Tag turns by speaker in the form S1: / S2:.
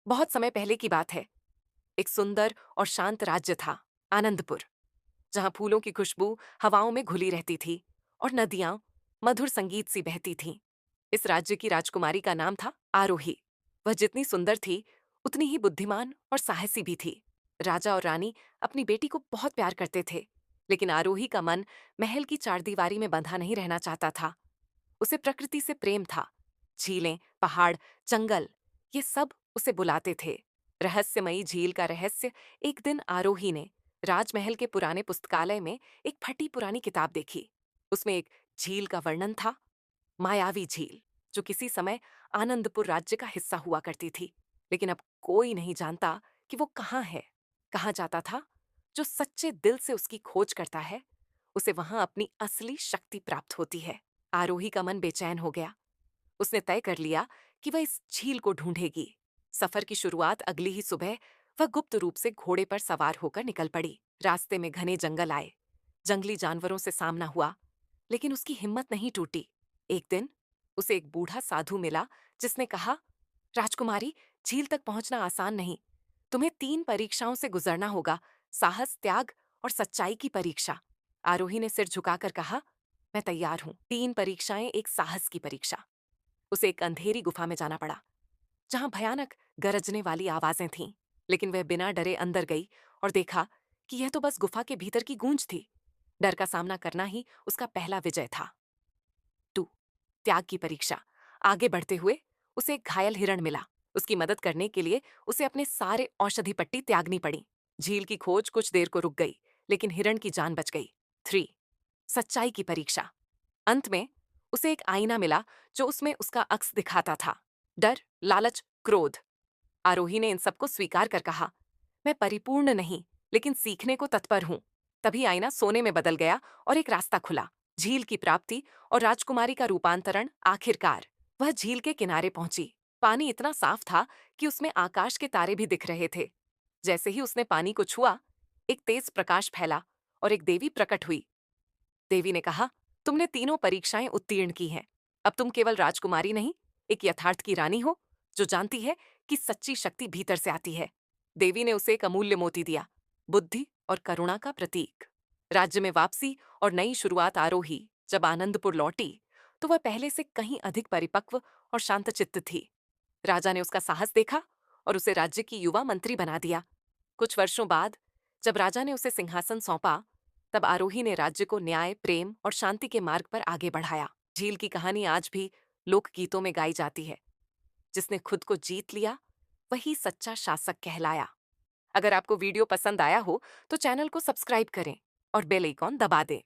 S1: बहुत समय पहले की बात है। एक सुंदर और शांत राज्य था, आनंदपुर, जहां फूलों की खुशबू हवाओं में घुली रहती थी और नदियां मधुर संगीत सी बहती थीं। इस राज्य की राजकुमारी का नाम था आरोही। वह जितनी सुंदर थी, उतनी ही बुद्धिमान और साहसी भी थी। राजा और रानी अपनी बेटी को बहुत प्यार करते थे, लेकिन आरोही का मन महल की चारदीवारी में बंधा नहीं रहना चाहता था। उसे प्रकृति से प्रेम था। झीलें, पहाड़, जंगल, ये सब उसे बुलाते थे। रहस्यमयी झील का रहस्य। एक दिन आरोही ने राजमहल के पुराने पुस्तकालय में एक फटी पुरानी किताब देखी। उसमें एक झील का वर्णन था, मायावी झील, जो किसी समय आनंदपुर राज्य का हिस्सा हुआ करती थी। लेकिन अब कोई नहीं जानता कि वो कहाँ है। कहा जाता था, जो सच्चे दिल से उसकी खोज करता है, उसे वहां अपनी असली शक्ति प्राप्त होती है। आरोही का मन बेचैन हो गया। उसने तय कर लिया कि वह इस झील को ढूंढेगी। सफर की शुरुआत अगली ही सुबह वह गुप्त रूप से घोड़े पर सवार होकर निकल पड़ी। रास्ते में घने जंगल आए, जंगली जानवरों से सामना हुआ, लेकिन उसकी हिम्मत नहीं टूटी। एक दिन उसे एक बूढ़ा साधु मिला, जिसने कहा, राजकुमारी, झील तक पहुंचना आसान नहीं। तुम्हें 3 परीक्षाओं से गुजरना होगा, साहस, त्याग और सच्चाई की परीक्षा। आरोही ने सिर झुकाकर कहा, मैं तैयार हूं। 3 परीक्षाएं, एक साहस की परीक्षा। उसे एक अंधेरी गुफा में जाना पड़ा, जहां भयानक गरजने वाली आवाजें थीं। लेकिन वह बिना डरे अंदर गई और देखा कि यह तो बस गुफा के भीतर की गूंज थी। डर का सामना करना ही उसका पहला विजय था। 2, त्याग की परीक्षा। आगे बढ़ते हुए उसे एक घायल हिरण मिला। उसकी मदद करने के लिए उसे अपने सारे औषधि पट्टी त्यागनी पड़ी। झील की खोज कुछ देर को रुक गई, लेकिन हिरण की जान बच गई। 3, सच्चाई की परीक्षा। अंत में उसे एक आईना मिला, जो उसमें उसका अक्स दिखाता था। डर, लालच, क्रोध। आरोही ने इन सबको स्वीकार कर कहा, मैं परिपूर्ण नहीं, लेकिन सीखने को तत्पर हूं। तभी आईना सोने में बदल गया और एक रास्ता खुला। झील की प्राप्ति और राजकुमारी का रूपांतरण। आखिरकार वह झील के किनारे पहुंची। पानी इतना साफ था कि उसमें आकाश के तारे भी दिख रहे थे। जैसे ही उसने पानी को छुआ, एक तेज प्रकाश फैला और एक देवी प्रकट हुई। देवी ने कहा, तुमने तीनों परीक्षाएं उत्तीर्ण की हैं। अब तुम केवल राजकुमारी नहीं, एक यथार्थ की रानी हो, जो जानती है कि सच्ची शक्ति भीतर से आती है। देवी ने उसे एक अमूल्य मोती दिया, बुद्धि और करुणा का प्रतीक। राज्य में वापसी और नई शुरुआत। आरोही जब आनंदपुर लौटी, तो वह पहले से कहीं अधिक परिपक्व और शांतचित्त थी। राजा ने उसका साहस देखा और उसे राज्य की युवा मंत्री बना दिया। कुछ वर्षों बाद जब राजा ने उसे सिंहासन सौंपा, तब आरोही ने राज्य को न्याय, प्रेम और शांति के मार्ग पर आगे बढ़ाया। झील की कहानी आज भी लोकगीतों में गाई जाती है। जिसने खुद को जीत लिया, वही सच्चा शासक कहलाया। अगर आपको वीडियो पसंद आया हो, तो चैनल को सब्सक्राइब करें और बेल आइकॉन दबा दें।